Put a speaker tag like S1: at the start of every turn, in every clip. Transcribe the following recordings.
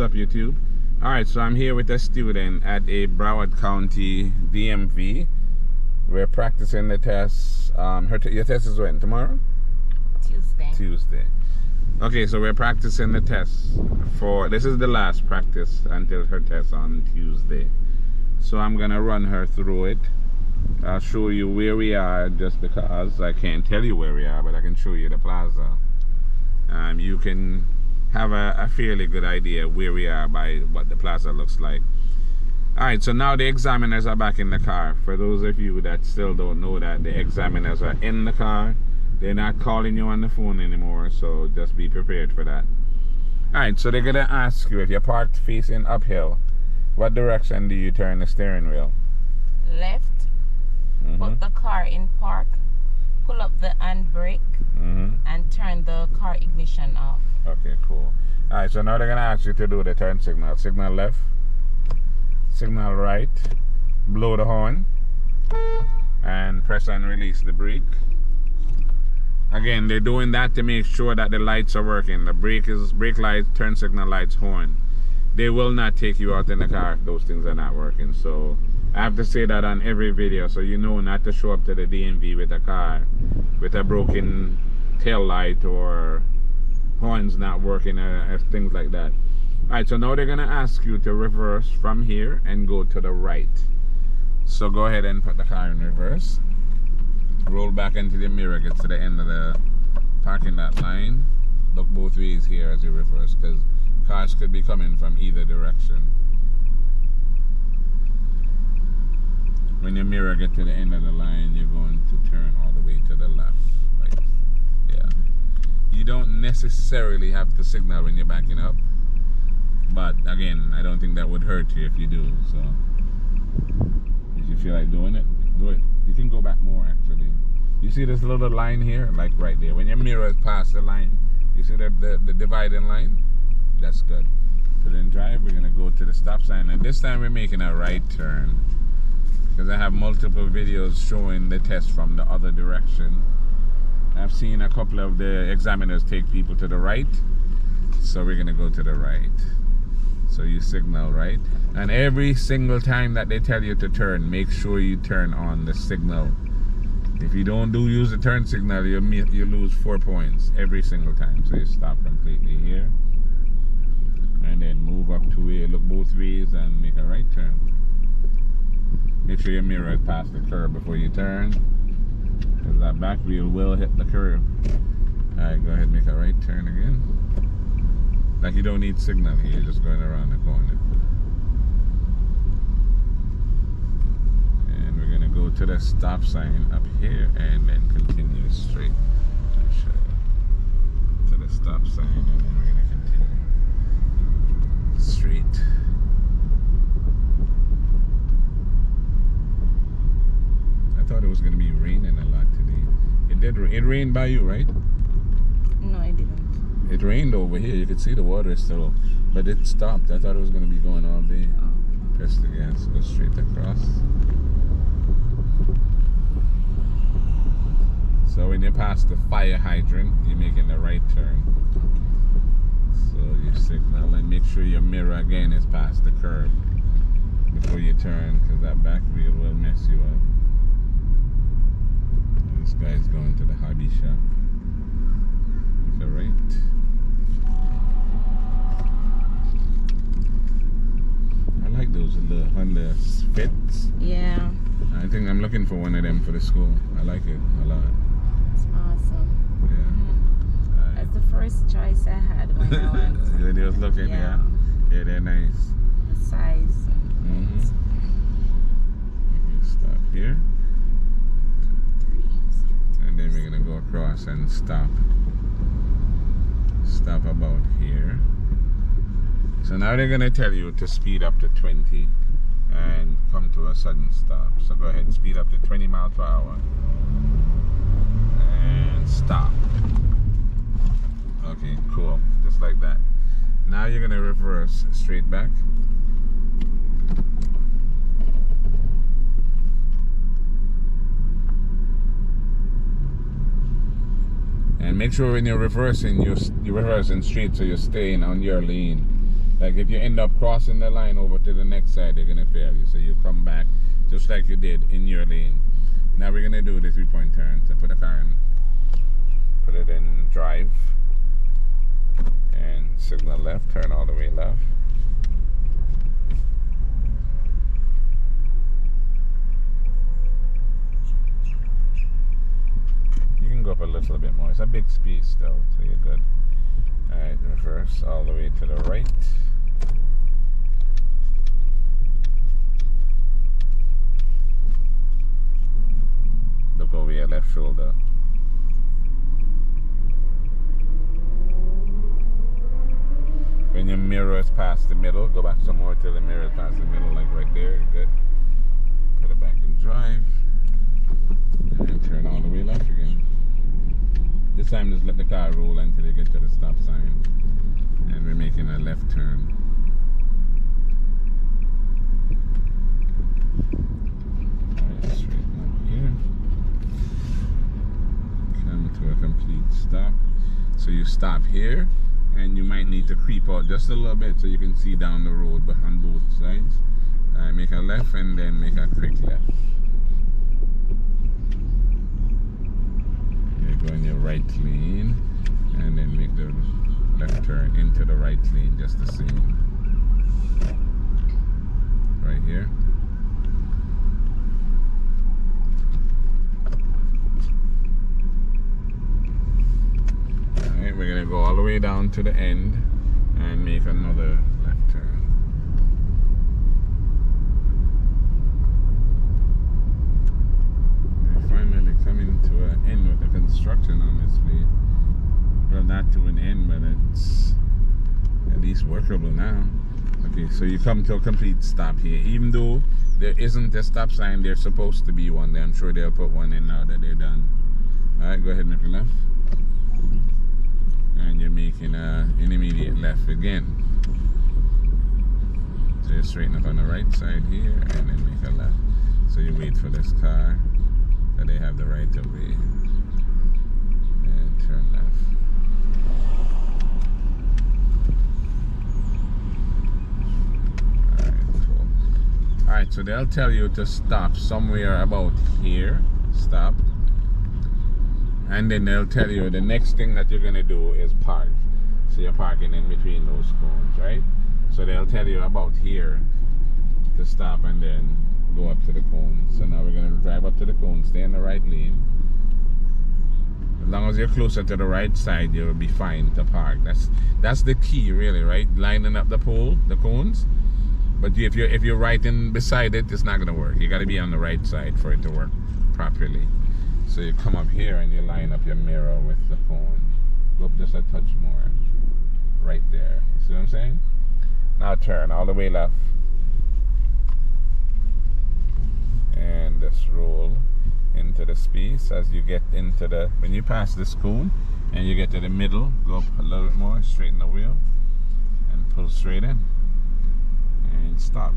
S1: up, YouTube? Alright, so I'm here with a student at a Broward County DMV. We're practicing the test. Your test is when? Tomorrow? Tuesday. Okay, so we're practicing the test this is the last practice until her test on Tuesday. So I'm gonna run her through it. I'll show you where we are, just because I can't tell you where we are, but I can show you the plaza. You can have a fairly good idea where we are by what the plaza looks like. Alright, so now the examiners are back in the car. For those of you that still don't know that, the examiners are in the car. They're not calling you on the phone anymore, so just be prepared for that. Alright, so they're gonna ask you, if you're parked facing uphill, what direction do you turn the steering wheel?
S2: Left. Put the car in park. Pull up the handbrake and turn the car ignition off.
S1: Okay, cool. Alright, so now they're gonna ask you to do the turn signal. Signal left, signal right, blow the horn, and press and release the brake. Again, they're doing that to make sure that the lights are working. The brake light, turn signal lights, horn. They will not take you out in the car if those things are not working. So I have to say that on every video, so you know not to show up to the DMV with a car with a broken tail light or horns not working, things like that. Alright, so now they're gonna ask you to reverse from here and go to the right. So go ahead and put the car in reverse. Roll back into the mirror, get to the end of the parking lot line. Look both ways here as you reverse, because cars could be coming from either direction. When your mirror gets to the end of the line, you're going to turn all the way to the left. Like, yeah. You don't necessarily have to signal when you're backing up, but again, I don't think that would hurt you if you do. So if you feel like doing it, do it. You can go back more, actually. You see this little line here, like right there. When your mirror is past the line, you see the dividing line? That's good. Put in drive. We're gonna go to the stop sign, and this time we're making a right turn, because I have multiple videos showing the test from the other direction. I've seen a couple of the examiners take people to the right, so we're gonna go to the right. So you signal right, and every single time that they tell you to turn, make sure you turn on the signal. If you don't use the turn signal, you lose 4 points every single time. So you stop completely here, and then move up to where, look both ways and make a right turn. Make sure your mirror is past the curb before you turn, because that back wheel will hit the curb. Alright, go ahead and make a right turn again. Like, you don't need signal here, you're just going around the corner. And we're gonna go to the stop sign up here and then continue straight. To the stop sign, and then we're gonna continue straight. I thought it was gonna be raining a lot today. It rained by you, right?
S2: No, I didn't.
S1: It rained over here. You could see the water still, but it stopped. I thought it was going to be going all day. Press the gas, go straight across. So when you pass the fire hydrant, you're making the right turn. So you signal and make sure your mirror again is past the curb before you turn, because that back wheel will mess you up. This guy's going to the hobby shop. Make a right. I like those little Honda Fits.
S2: Yeah.
S1: I think I'm looking for one of them for the school. I like it a lot.
S2: It's awesome.
S1: Yeah.
S2: That's the first choice I had when I went.
S1: You was looking, yeah. Yeah, they're nice.
S2: The size.
S1: You stop here. And then we're gonna go across and stop. Stop about here. So now they're gonna tell you to speed up to 20 and come to a sudden stop. So go ahead, speed up to 20 miles per hour and stop. Okay, cool, just like that. Now you're gonna reverse straight back. And make sure when you're reversing, you're reversing straight, so you're staying on your lane. Like if you end up crossing the line over to the next side, they're gonna fail you. So you come back just like you did in your lane. Now we're gonna do the 3-point turn. So put the car in, put it in drive, and signal left, turn all the way left. You can go up a little bit more. It's a big space though, so you're good. Alright, reverse all the way to the right. Look over your left shoulder. When your mirror is past the middle, go back some more till the mirror is past the middle, like right there. You're good. Put it back in drive. And turn all the way left again. This time just let the car roll until you get to the stop sign. And we're making a left turn. Alright, straighten up here. Come to a complete stop. So you stop here, and you might need to creep out just a little bit so you can see down the road on both sides. Make a left and then make a quick left. Go in your right lane and then make the left turn into the right lane just the same. Right here. Alright, we're gonna go all the way down to the end and make another left turn. Finally coming to an end with the construction on this way. Well, not to an end, but it's at least workable now. Okay, so you come to a complete stop here. Even though there isn't a stop sign, there's supposed to be one there. I'm sure they'll put one in now that they're done. Alright, go ahead and make a left. And you're making an immediate left again. So you straighten up on the right side here and then make a left. So you wait for this car. They have the right of way and turn left. Alright, cool. Alright, so they'll tell you to stop somewhere about here. Stop. And then they'll tell you the next thing that you're gonna do is park. So you're parking in between those cones, right? So they'll tell you about here to stop and then go up to the cone. So now we're going to drive up to the cone, stay in the right lane. As long as you're closer to the right side, you'll be fine to park. That's the key, really, right? Lining up the pole, the cones. But if you're right in beside it, it's not going to work. You got to be on the right side for it to work properly. So you come up here and you line up your mirror with the cone. Go up just a touch more, right there. You see what I'm saying? Now turn all the way left. And just roll into the space as you get into the, when you pass this cone and you get to the middle, go up a little bit more, straighten the wheel and pull straight in and stop.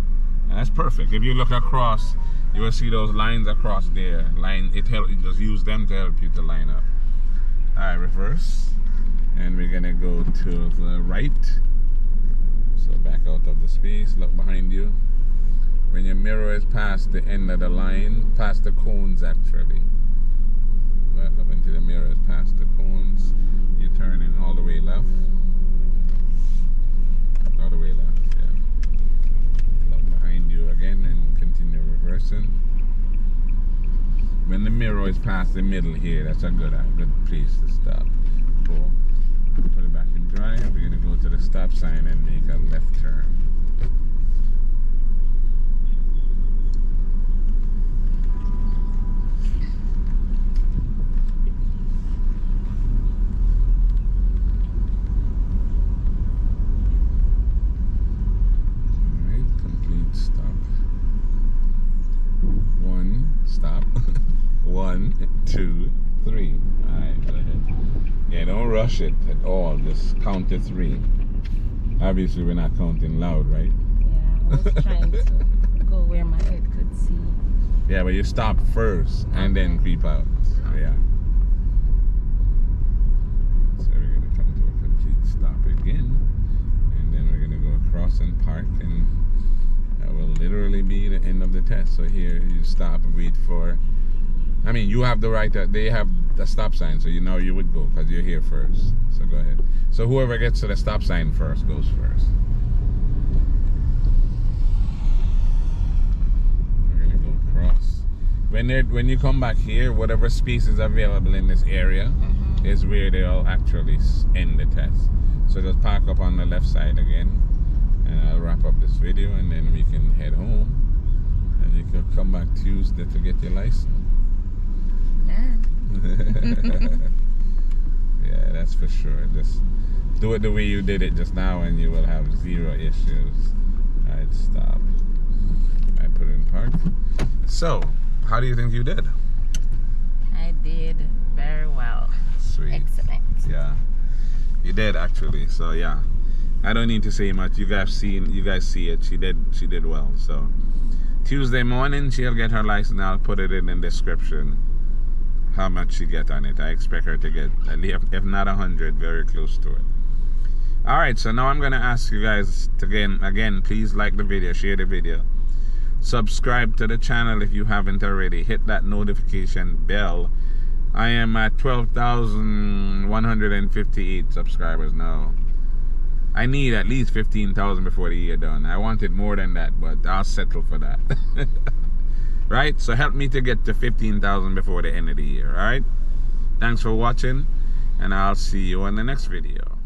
S1: And that's perfect. If you look across, you will see those lines across there. It just use them to help you to line up. Alright, reverse. And we're gonna go to the right. So back out of the space, look behind you. When your mirror is past the end of the line, past the cones actually. Back up into the mirrors, past the cones. You turn in all the way left. All the way left, yeah. Look behind you again and continue reversing. When the mirror is past the middle here, that's a good place to stop. Cool. Put it back in drive. We're going to go to the stop sign and make a left turn. Stop. 1, 2, 3. Alright, go ahead. Yeah, don't rush it at all. Just count to 3. Obviously, we're not counting loud, right?
S2: Yeah, I was trying to go where my head could see.
S1: Yeah, but you stop first and then creep out. So, yeah. So we're going to come to a complete stop again. And then we're going to go cross and park, and that will literally be the end of the test. So here you stop and wait for, I mean, you have the right to, they have the stop sign, so you know you would go because you're here first. So go ahead. So whoever gets to the stop sign first goes first. We're gonna go across. When you come back here, whatever space is available in this area is where they'll actually end the test. So just park up on the left side again, and I'll wrap up this video, and then we can head home, and you can come back Tuesday to get your license. Yeah, that's for sure. Just do it the way you did it just now, and you will have zero issues. Alright, stop. I put it in park. So, how do you think you did?
S2: I did very well.
S1: Sweet.
S2: Excellent.
S1: Yeah, you did actually. So yeah, I don't need to say much. You guys see it. She did well. So Tuesday morning she'll get her license. I'll put it in the description how much she get on it. I expect her to get at least, if not 100, very close to it. All right, so now I'm gonna ask you guys to again, please like the video, share the video, subscribe to the channel if you haven't already, hit that notification bell. I am at 12,158 subscribers now. I need at least 15,000 before the year done. I wanted more than that, but I'll settle for that. Right? So help me to get to 15,000 before the end of the year. All right? Thanks for watching, and I'll see you on the next video.